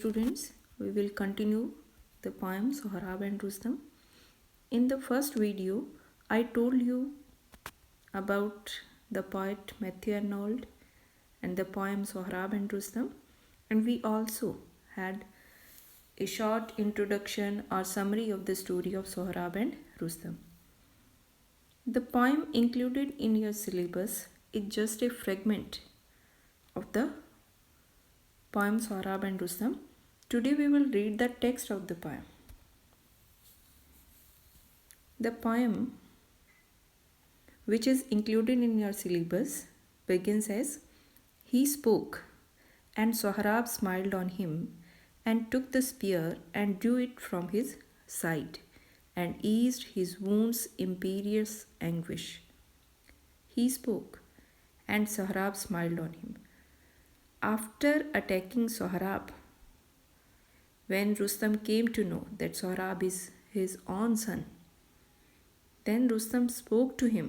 Students, we will continue the poem Sohrab and Rustum. In the first video, I told you about the poet Matthew Arnold and the poem Sohrab and Rustum, and we also had a short introduction or summary of the story of Sohrab and Rustum. The poem included in your syllabus is just a fragment of the poem Sohrab and Rustum. Today we will read the text of the poem. The poem, which is included in your syllabus, begins as He spoke, and Sohrab smiled on him, and took the spear and drew it from his side, and eased his wound's imperious anguish. He spoke, and Sohrab smiled on him. After attacking Sohrab, when Rustum came to know that Sohrab is his own son, then Rustum spoke to him,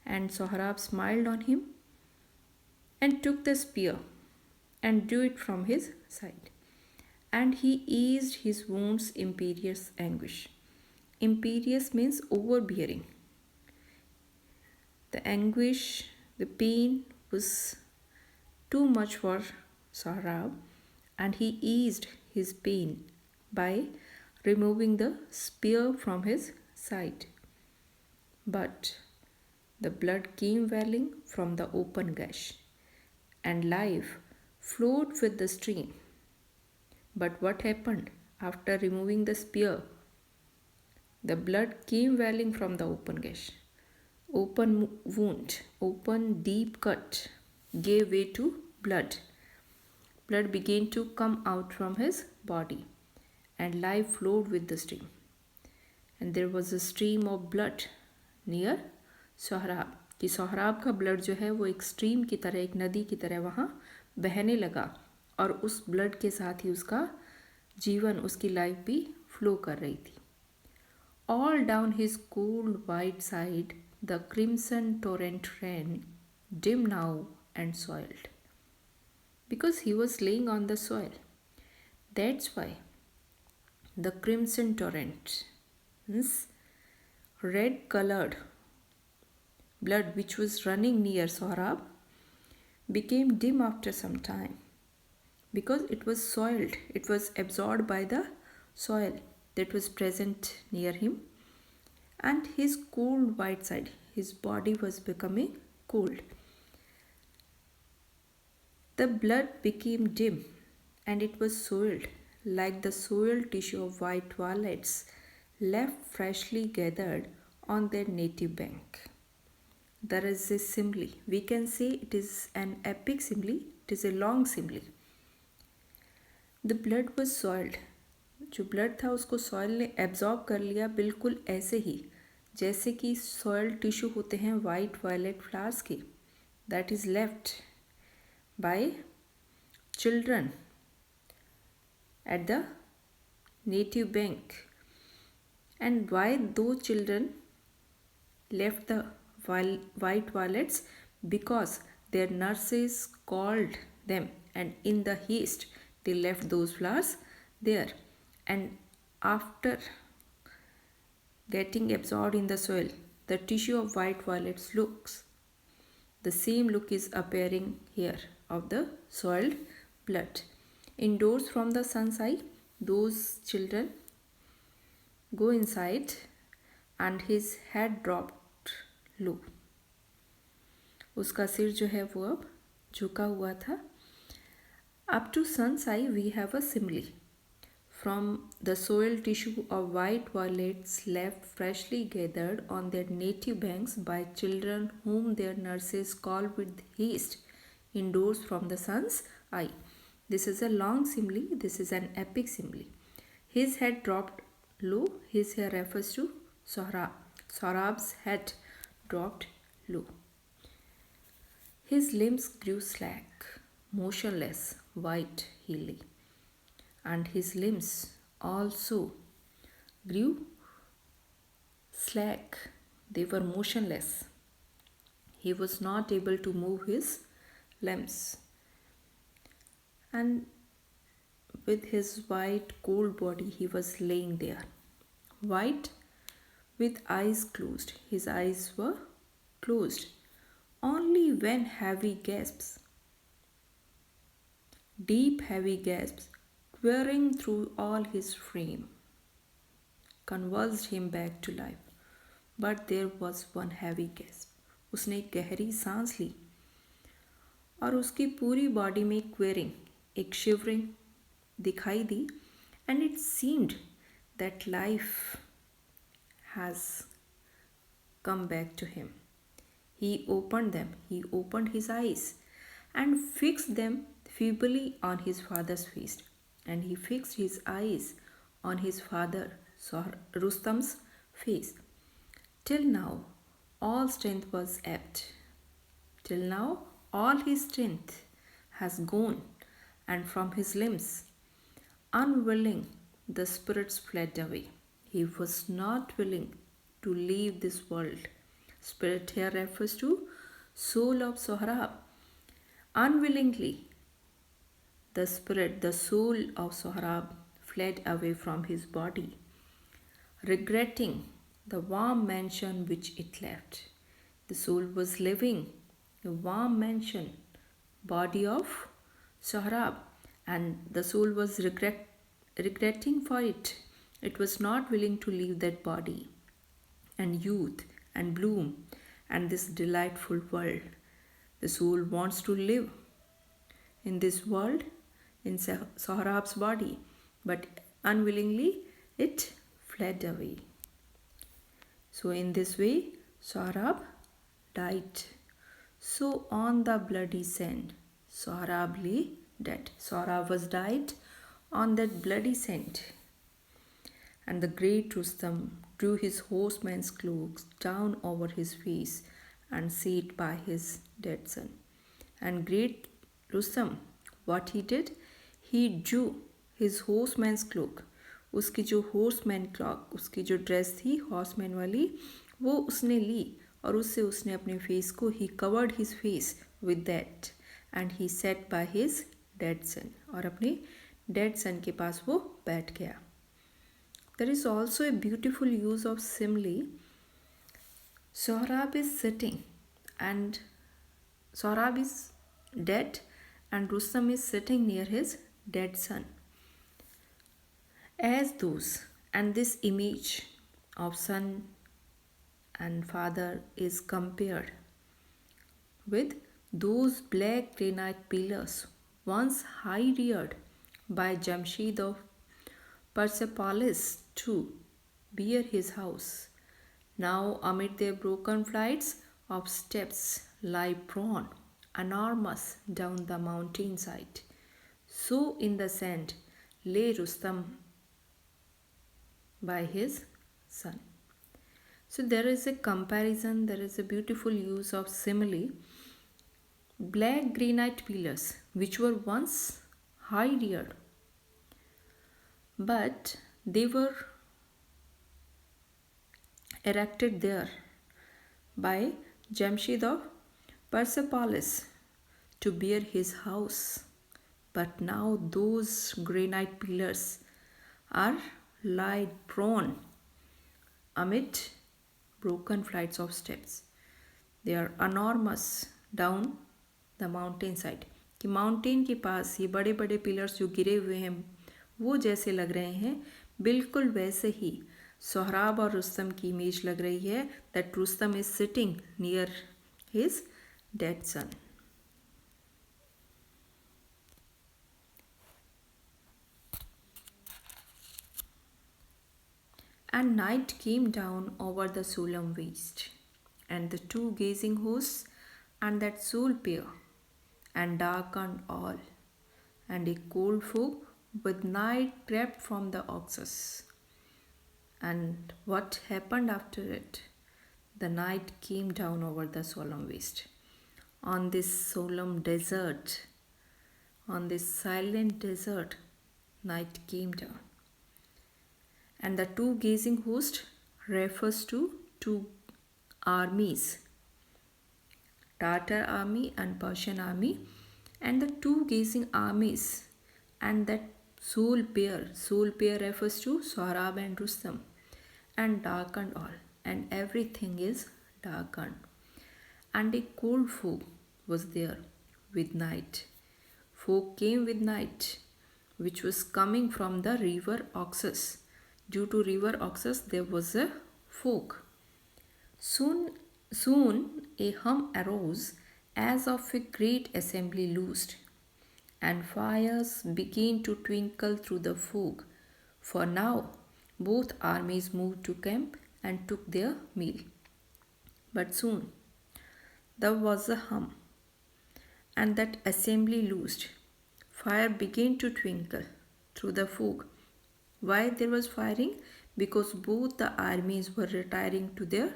and Sohrab smiled on him and took the spear and drew it from his side, and he eased his wound's imperious anguish. Imperious means overbearing. The anguish, the pain was too much for Sohrab, and he eased his pain by removing the spear from his side. But the blood came welling from the open gash, and life flowed with the stream. But what happened after removing the spear? The blood came welling from the open gash. Open wound, open deep cut gave way to blood. Blood began to come out from his body, and life flowed with the stream. And there was a stream of blood near Sohrab कि सोहराब का blood जो है वो एक stream की तरह, एक नदी की तरह वहाँ बहने लगा, और उस ब्लड के साथ ही उसका जीवन, उसकी लाइफ भी फ्लो कर रही थी. All down his cold white side the crimson torrent ran, dim now and soiled. Because he was laying on the soil. That's why the crimson torrent, red colored blood which was running near Sohrab, became dim after some time, because it was soiled, it was absorbed by the soil that was present near him, and his cold white side, his body was becoming cold. The blood became dim, and it was soiled like the soiled tissue of white violets left freshly gathered on their native bank. There is a simile. We can say it is an epic simile. It is a long simile. The blood was soiled. जो blood था उसको soil ने absorb कर लिया, बिल्कुल ऐसे ही जैसे कि सॉइल टिश्यू होते हैं वाइट वायलेट फ्लावर्स के. That is left by children at the native bank. And why those children left the white violets? Because their nurses called them, and in the haste they left those flowers there, and after getting absorbed in the soil, the tissue of white violets looks, the same look is appearing here of the soiled blood. Indoors from the sun's eye, those children go inside, and his head dropped low. उसका सिर जो है वो अब झुका हुआ था. Up to sun's eye we have a simile. From the soiled tissue of white violets left freshly gathered on their native banks by children whom their nurses call with haste indoors from the sun's eye. This is a long simile. This is an epic simile. His head dropped low. His hair refers to Sohrab. Sohrab's head dropped low. His limbs grew slack, motionless, white, he lay. And his limbs also grew slack. They were motionless. He was not able to move his limbs. And with his white, cold body, he was laying there. White, with eyes closed. His eyes were closed. Only when heavy gasps, deep heavy gasps, quivering through all his frame, convulsed him back to life. But there was one heavy gasp. उसने एक गहरी सांस ली और उसकी पूरी body में quarrying, एक shivering दिखाई दी, and it seemed that life has come back to him. He opened them, he opened his eyes and fixed them feebly on his father's face. And he fixed his eyes on his father, Rustam's face. Till now, all strength was ebbed. Till now, all his strength has gone, and from his limbs, unwilling, the spirits fled away. He was not willing to leave this world. Spirit here refers to soul of Sohrab. Unwillingly, the spirit, the soul of Sohrab fled away from his body, regretting the warm mansion which it left. The soul was living a warm mansion, body of Sohrab, and the soul was regretting for it. It was not willing to leave that body and youth and bloom and this delightful world. The soul wants to live in this world, in Sohrab's body, but unwillingly it fled away. So in this way, Sohrab died. So on the bloody sand, Sohrab lay dead. Sohrab was died on that bloody sand. And the great Rustum drew his horseman's cloak down over his face and sat by his dead son. And great Rustum, what he did? He drew his horseman's cloak. उसकी जो horseman clock, उसकी जो dress थी horseman वाली, वो उसने ली और उससे उसने अपने फेस को, he covered his face with that and he sat by his dead son, और अपने डेड सन के पास वो बैठ गया. There is also a beautiful use of simile. Sohrab is sitting and Sohrab is dead and Rustam is sitting near his dead son. As those, and this image of son and father is compared with those black granite pillars once high reared by Jamshid of Persepolis to bear his house. Now amid their broken flights of steps lie prone, enormous down the mountainside. So in the sand lay Rustam by his son. So there is a comparison, there is a beautiful use of simile. Black granite pillars which were once high reared, but they were erected there by Jamshid of Persepolis to bear his house. But now those granite pillars are lie prone amid broken flights of steps. They are enormous down the mountain side. कि mountain के पास ये बड़े बड़े pillars जो गिरे हुए हैं वो जैसे लग रहे हैं, बिल्कुल वैसे ही सोहराब और रुस्तम की इमेज लग रही है, that Rustam is sitting near his dead son. And night came down over the solemn waste, and the two gazing hosts and that sole pair, and darkened all, and a cold fog with night crept from the oxus. And what happened after it? The night came down over the solemn waste. On this solemn desert, on this silent desert, night came down. And the two gazing hosts refers to two armies, Tartar army and Persian army, and the two gazing armies and that Soul pair refers to Sohrab and Rustum, and darkened all, and everything is darkened. And a cold fog was there with night. Fog came with night, which was coming from the river Oxus. Due to river Oxus, there was a fog. Soon a hum arose as of a great assembly loosed, and fires began to twinkle through the fog. For now both armies moved to camp and took their meal. But soon there was a hum, and that assembly loosed. Fire began to twinkle through the fog. Why there was firing? Because both the armies were retiring to their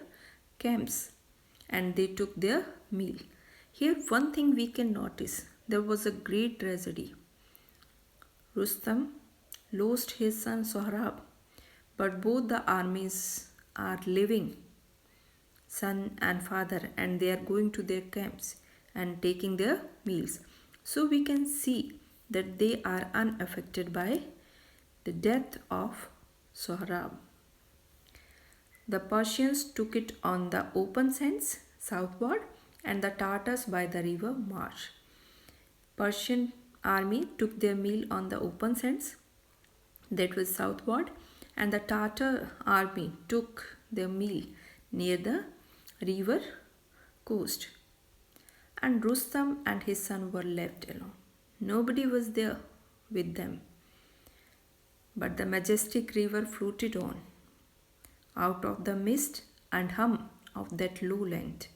camps and they took their meal. Here, one thing we can notice, there was a great tragedy. Rustum lost his son Sohrab, but both the armies are living, son and father, and they are going to their camps and taking their meals. So we can see that they are unaffected by the death of Sohrab. The Persians took it on the open sands southward, and the Tartars by the river Marsh. Persian army took their meal on the open sands, that was southward, and the Tartar army took their meal near the river coast. And Rustam and his son were left alone. Nobody was there with them. But the majestic river floated on, out of the mist and hum of that lowland,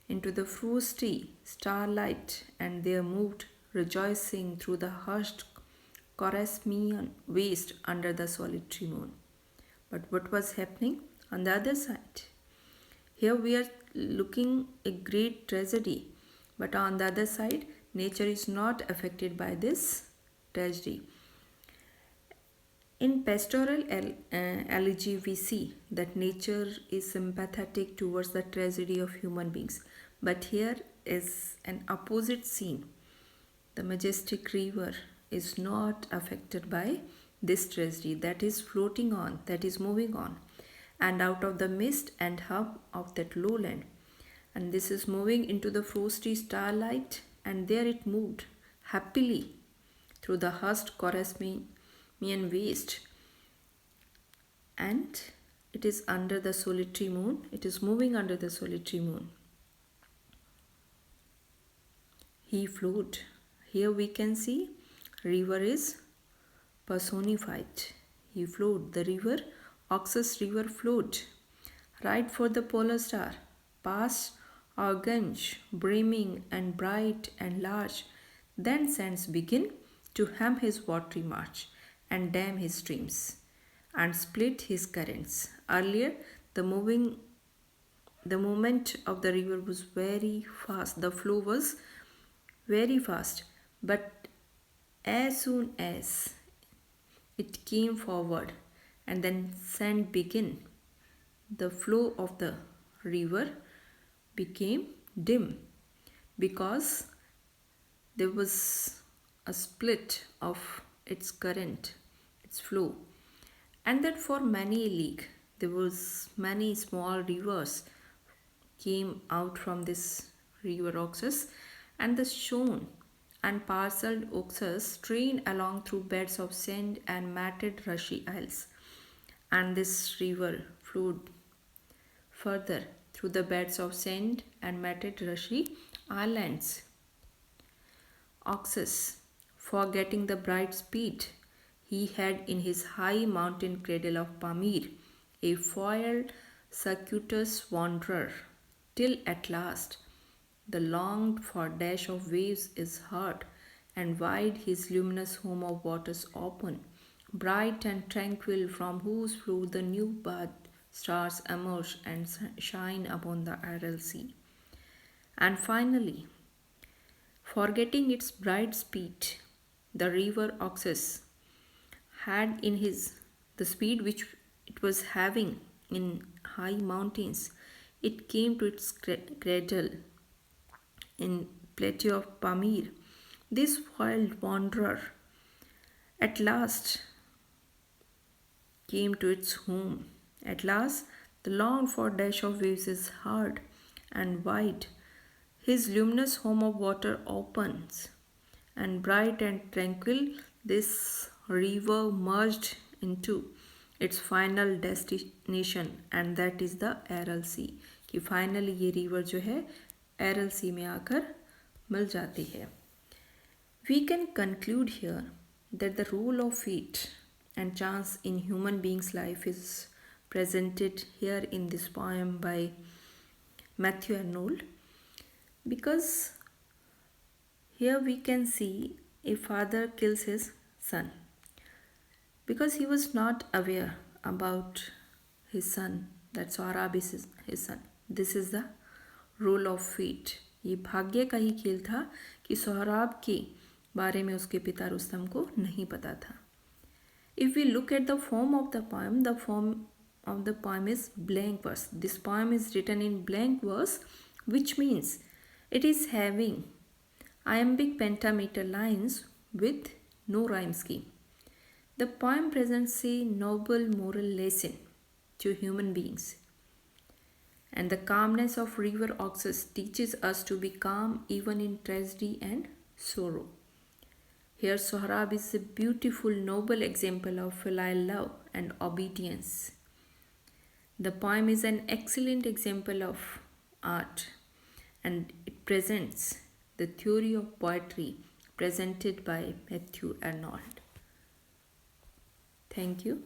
into the frosty starlight, and there moved, rejoicing through the hushed Corasmian waste under the solitary moon. But what was happening on the other side? Here we are looking a great tragedy, but on the other side, nature is not affected by this tragedy. In pastoral elegy, we see that nature is sympathetic towards the tragedy of human beings. But here is an opposite scene. The majestic river is not affected by this tragedy that is floating on, that is moving on, and out of the mist and hum of that lowland. And this is moving into the frosty starlight, and there it moved happily through the hushed Corasmian waste, and it is under the solitary moon. It is moving under the solitary moon. He flowed. Here we can see river is personified. He flowed. The river, Oxus river, flowed right for the polar star, past Arganj, brimming and bright and large. Then sands begin to hem his watery march and dam his streams and split his currents. Earlier, the movement of the river was very fast. The flow was very fast, but as soon as it came forward and then sand began, the flow of the river became dim because there was a split of its current, its flow, and that for many a league there was many small rivers came out from this river Oxus, and the shone and parcelled Oxus strained along through beds of sand and matted rushy isles, and this river flowed further through the beds of sand and matted rushy islands. Oxus, forgetting the bright speed he had in his high mountain cradle of Pamir, a foiled circuitous wanderer, till at last the longed for dash of waves is heard, and wide his luminous home of waters open, bright and tranquil, from whose flow the new birth stars emerge and shine upon the idle sea. And finally, forgetting its bright speed, the river Oxus had in his the speed which it was having in high mountains. It came to its cradle in plateau of Pamir. This wild wanderer at last came to its home. At last, the longed for dash of waves is hard and wide. His luminous home of water opens, and bright and tranquil, this river merged into its final destination, and that is the Aral Sea. कि finally ये river जो है एरल सी में आकर मिल जाती है. We can conclude here that the role of fate and chance in human beings' life is presented here in this poem by Matthew Arnold, because here we can see a father kills his son because he was not aware about his son, that Sohrab is his son. This is the role of fate. ये भाग्य का ही खेल था कि सोहराब के बारे में उसके पिता रुस्तम को नहीं पता था. If we look at the form of the form of the poem is blank verse. This poem is written in blank verse, which means it is having iambic pentameter lines with no rhyme scheme. The poem presents a noble moral lesson to human beings. And the calmness of river Oxus teaches us to be calm even in tragedy and sorrow. Here Sohrab is a beautiful, noble example of filial love and obedience. The poem is an excellent example of art, and it presents the theory of poetry presented by Matthew Arnold. Thank you.